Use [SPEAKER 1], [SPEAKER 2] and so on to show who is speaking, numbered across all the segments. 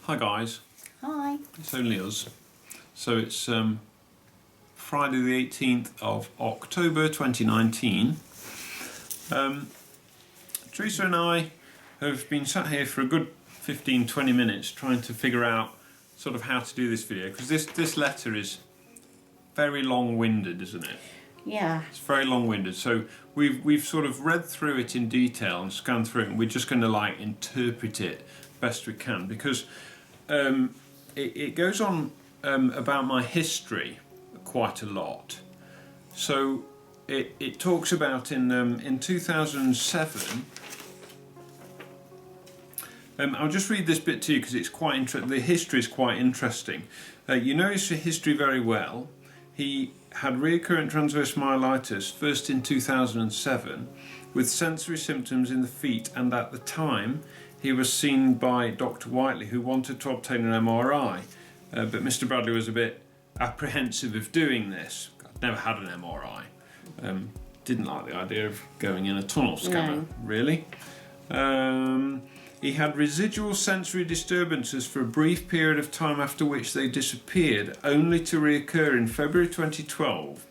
[SPEAKER 1] Hi guys.
[SPEAKER 2] Hi.
[SPEAKER 1] It's only us. So it's Friday the 18th of October 2019. Teresa and I have been sat here for a good 15-20 minutes trying to figure out sort of how to do this video, because this letter is very long-winded, isn't it?
[SPEAKER 2] Yeah.
[SPEAKER 1] It's very long-winded. So we've sort of read through it in detail and scanned through it, and we're just going to like interpret it best we can, because it goes on about my history quite a lot. So it talks about in 2007. I'll just read this bit to you because it's quite interesting. The history is quite interesting. You know his history very well. He had recurrent transverse myelitis first in 2007 with sensory symptoms in the feet, and at the time he was seen by Dr. Whiteley, who wanted to obtain an MRI, but Mr. Bradley was a bit apprehensive of doing this. I'd never had an MRI. Didn't like the idea of going in a tunnel scanner, really. He had residual sensory disturbances for a brief period of time, after which they disappeared, only to reoccur in February 2012.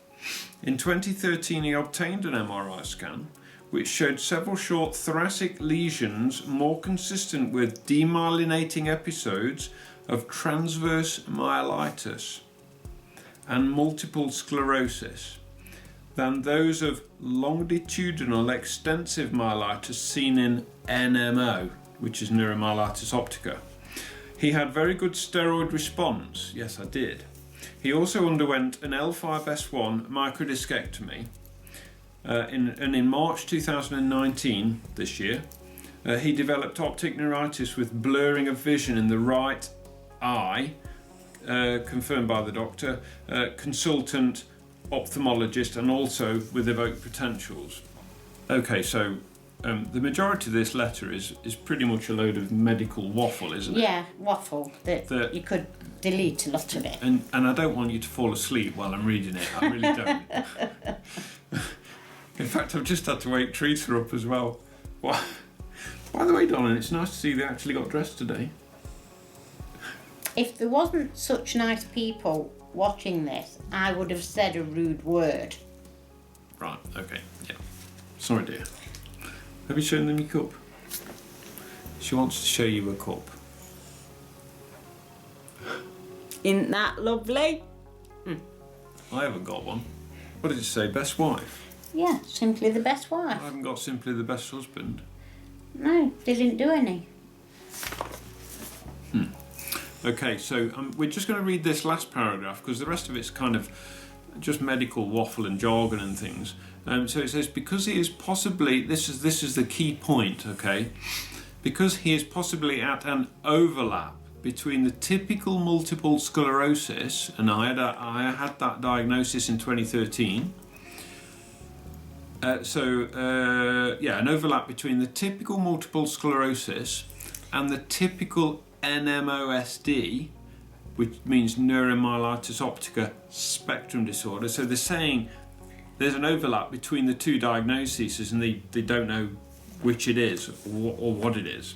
[SPEAKER 1] In 2013 he obtained an MRI scan which showed several short thoracic lesions more consistent with demyelinating episodes of transverse myelitis and multiple sclerosis than those of longitudinal extensive myelitis seen in NMO, which is Neuromyelitis Optica. He had very good steroid response. Yes, I did. He also underwent an L5S1 microdiscectomy. In March 2019, this year, he developed optic neuritis with blurring of vision in the right eye, confirmed by the doctor, consultant, ophthalmologist, and also with evoked potentials. Okay, so the majority of this letter is pretty much a load of medical waffle, isn't it?
[SPEAKER 2] Yeah, waffle. That you could delete a lot of it.
[SPEAKER 1] And I don't want you to fall asleep while I'm reading it. I really don't. In fact, I've just had to wake Teresa up as well. By the way, Donna, it's nice to see they actually got dressed today.
[SPEAKER 2] If there wasn't such nice people watching this, I would have said a rude word.
[SPEAKER 1] Right, okay, yeah. Sorry, dear. Have you shown them your cup? She wants to show you a cup.
[SPEAKER 2] Isn't that lovely?
[SPEAKER 1] I haven't got one. What did it say? Best wife?
[SPEAKER 2] Yeah, simply the best wife.
[SPEAKER 1] I haven't got simply the best husband.
[SPEAKER 2] No, didn't do any.
[SPEAKER 1] Okay, so we're just going to read this last paragraph because the rest of it's kind of just medical waffle and jargon and things. So it says, because he is possibly, this is the key point, okay? Because he is possibly at an overlap between the typical multiple sclerosis, and I had that diagnosis in 2013. An overlap between the typical multiple sclerosis and the typical NMOSD, which means Neuromyelitis Optica spectrum disorder. So they're saying there's an overlap between the two diagnoses, and they don't know which it is or what it is.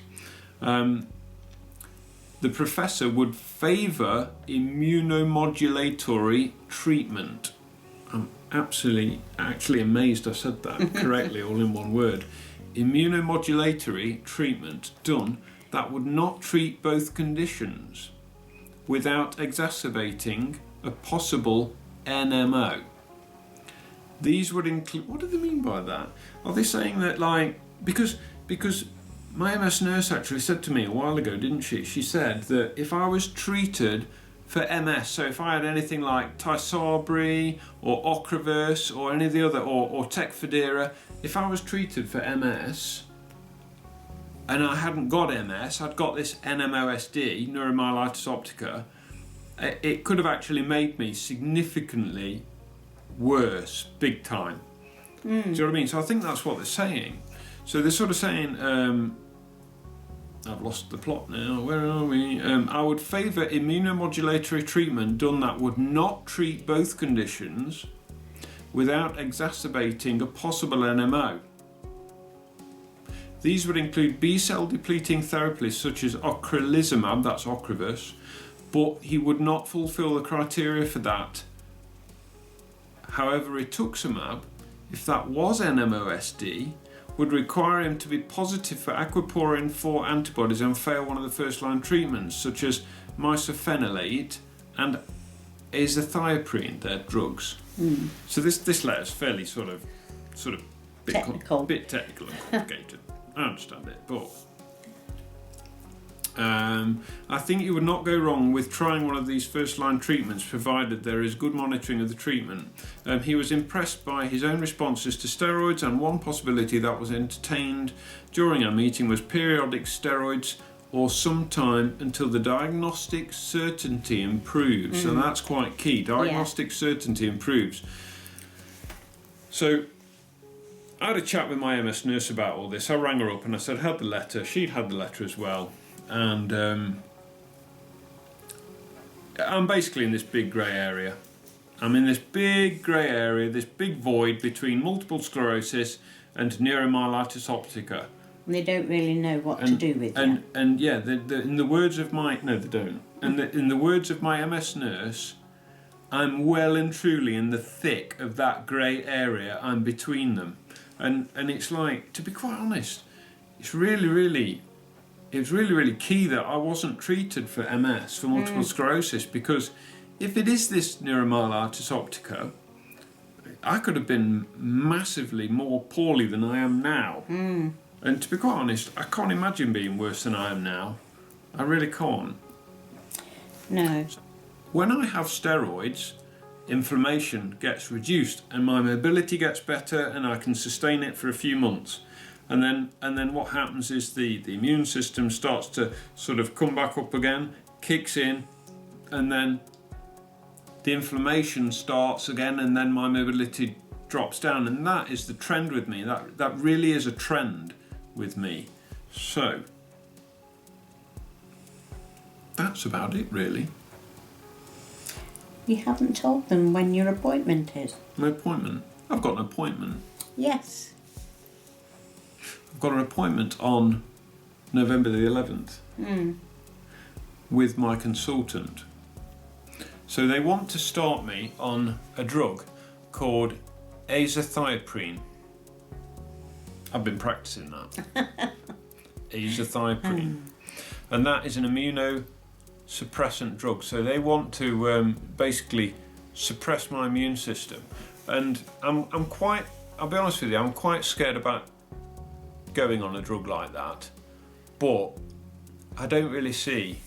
[SPEAKER 1] The professor would favour immunomodulatory treatment. I'm actually amazed I said that correctly, all in one word. Immunomodulatory treatment done that would not treat both conditions without exacerbating a possible NMO. These would include, what do they mean by that? Are they saying that, like, because my MS nurse actually said to me a while ago, didn't she? She said that if I was treated for MS, so if I had anything like Tysabri or Ocrevus or any of the other, or Tecfidera, if I was treated for MS and I hadn't got MS, I'd got this NMOSD, Neuromyelitis Optica, it could have actually made me significantly worse, big time. Do you know what I mean? So I think that's what they're saying. So they're sort of saying, I've lost the plot now, where are we? I would favour immunomodulatory treatment done that would not treat both conditions without exacerbating a possible NMO. These would include B-cell depleting therapies such as ocrelizumab, that's Ocrevus, but he would not fulfill the criteria for that. However, rituximab, if that was NMOSD, would require him to be positive for aquaporin 4 antibodies and fail one of the first-line treatments, such as misophenolate and azathioprine, they're drugs. So this letter is fairly sort of bit technical and complicated. I understand it, but I think you would not go wrong with trying one of these first-line treatments, provided there is good monitoring of the treatment. He was impressed by his own responses to steroids, and one possibility that was entertained during our meeting was periodic steroids or some time until the diagnostic certainty improves. So that's quite key. Diagnostic certainty improves. So I had a chat with my MS nurse about all this. I rang her up and I said, had the letter. She'd had the letter as well. And I'm basically in this big grey area. I'm in this big grey area, this big void between multiple sclerosis and neuromyelitis optica.
[SPEAKER 2] And they don't really know what to do with it.
[SPEAKER 1] And yeah, in the words of my... No, they don't. And in the words of my MS nurse, I'm well and truly in the thick of that grey area. I'm between them. And it's like, to be quite honest, it's really key that I wasn't treated for MS, for multiple sclerosis, because if it is this neuromyelitis optica, I could have been massively more poorly than I am now. And to be quite honest, I can't imagine being worse than I am now. I really can't.
[SPEAKER 2] No.
[SPEAKER 1] When I have steroids, inflammation gets reduced and my mobility gets better and I can sustain it for a few months. And then what happens is the immune system starts to sort of come back up again, kicks in, and then the inflammation starts again, and then my mobility drops down. And that is the trend with me. That really is a trend with me. So that's about it, really.
[SPEAKER 2] You haven't told them when your appointment is.
[SPEAKER 1] My appointment? I've got an appointment.
[SPEAKER 2] Yes.
[SPEAKER 1] I've got an appointment on November the 11th with my consultant. So they want to start me on a drug called Azathioprine. I've been practicing that. Azathioprine. And that is an immunosuppressant drug. So they want to basically suppress my immune system. And I'm quite, I'll be honest with you, I'm quite scared about going on a drug like that. But I don't really see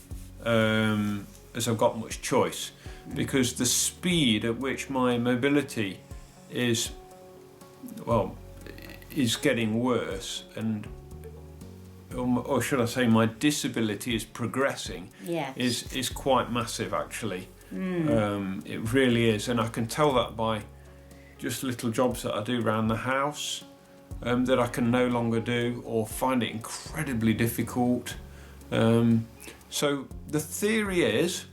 [SPEAKER 1] as I've got much choice, because the speed at which my mobility is getting worse, and or should I say my disability is progressing, is quite massive actually. It really is, and I can tell that by just little jobs that I do around the house that I can no longer do or find it incredibly difficult. So the theory is,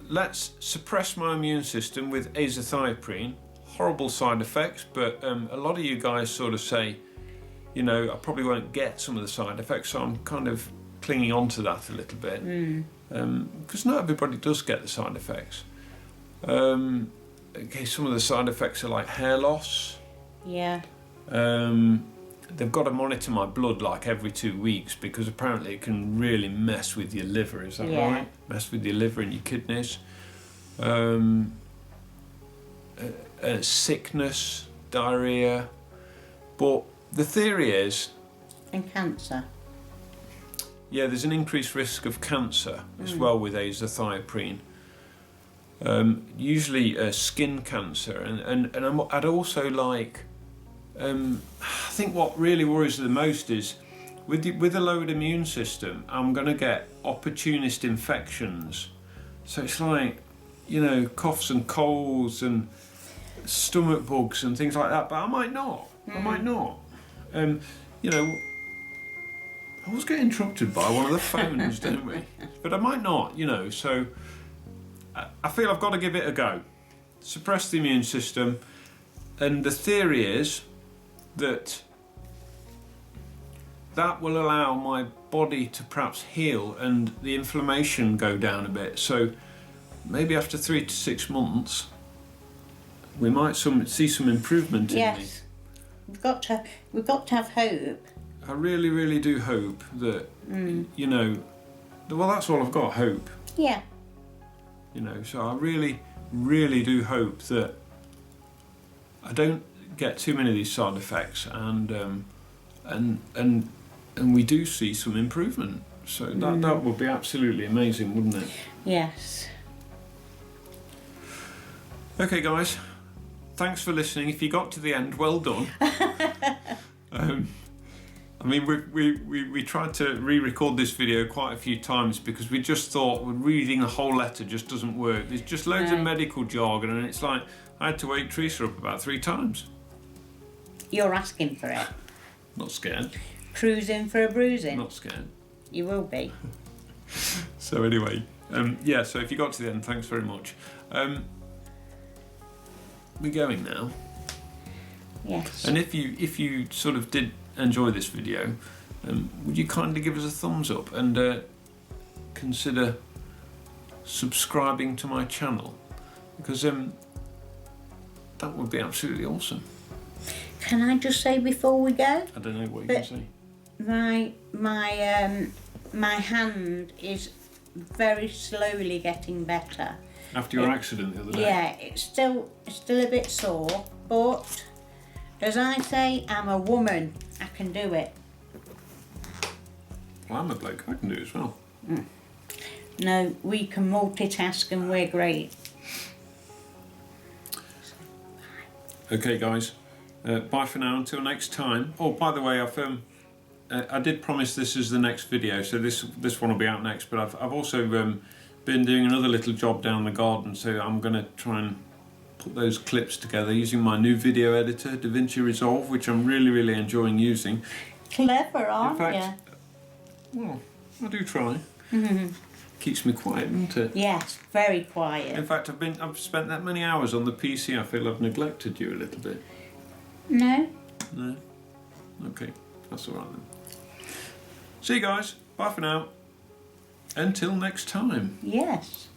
[SPEAKER 1] let's suppress my immune system with azathioprine. Horrible side effects, but a lot of you guys sort of say, you know, I probably won't get some of the side effects, so I'm kind of clinging on to that a little bit, because not everybody does get the side effects. Okay, some of the side effects are like hair loss.
[SPEAKER 2] Yeah.
[SPEAKER 1] They've got to monitor my blood like every 2 weeks, because apparently it can really mess with your liver, is that right? Mess with your liver and your kidneys. Sickness, diarrhea. But the theory is...
[SPEAKER 2] And cancer.
[SPEAKER 1] Yeah, there's an increased risk of cancer as well with azathioprine. Usually skin cancer. And I'd also like... I think what really worries the most is with a lowered immune system, I'm going to get opportunist infections. So it's like, you know, coughs and colds and stomach bugs and things like that, but I might not. You know, I always get interrupted by one of the phones, don't we? But I might not, you know, so I feel I've got to give it a go. Suppress the immune system, and the theory is that that will allow my body to perhaps heal and the inflammation go down a bit. So maybe after 3 to 6 months, we might see some improvement in me.
[SPEAKER 2] Yes. We've got to have hope.
[SPEAKER 1] I really, really do hope that, you know, well, that's all I've got, hope.
[SPEAKER 2] Yeah.
[SPEAKER 1] You know, so I really, really do hope that I don't get too many of these side effects, and we do see some improvement. So that would be absolutely amazing, wouldn't it?
[SPEAKER 2] Yes.
[SPEAKER 1] Okay, guys. Thanks for listening. If you got to the end, well done. I mean, we tried to re-record this video quite a few times because we just thought reading the whole letter just doesn't work. There's just loads of medical jargon, and it's like I had to wake Teresa up about 3 times.
[SPEAKER 2] You're asking for it.
[SPEAKER 1] Not scared.
[SPEAKER 2] Cruising for a bruising.
[SPEAKER 1] Not scared.
[SPEAKER 2] You will be.
[SPEAKER 1] So anyway, yeah. So if you got to the end, thanks very much. We're going now.
[SPEAKER 2] Yes.
[SPEAKER 1] And if you sort of did enjoy this video, would you kindly give us a thumbs up and consider subscribing to my channel, because that would be absolutely awesome.
[SPEAKER 2] Can I just say before we go?
[SPEAKER 1] I don't know what you can say.
[SPEAKER 2] My hand is very slowly getting better.
[SPEAKER 1] After your accident the other day?
[SPEAKER 2] Yeah, it's still a bit sore, but as I say, I'm a woman. I can do it.
[SPEAKER 1] Well, I'm a bloke. I can do it as well.
[SPEAKER 2] No, we can multitask and we're great.
[SPEAKER 1] Okay, guys. Bye for now. Until next time. Oh, by the way, I did promise this is the next video, so this one will be out next. But I've also been doing another little job down the garden, so I'm going to try and put those clips together using my new video editor, DaVinci Resolve, which I'm really, really enjoying using.
[SPEAKER 2] Clever, aren't you?
[SPEAKER 1] In fact, well, I do try. Keeps me quiet, doesn't it?
[SPEAKER 2] Yes, very quiet.
[SPEAKER 1] In fact, I've spent that many hours on the PC. I feel I've neglected you a little bit.
[SPEAKER 2] No.
[SPEAKER 1] No. Okay, that's all right then. See you guys. Bye for now. Until next time.
[SPEAKER 2] Yes.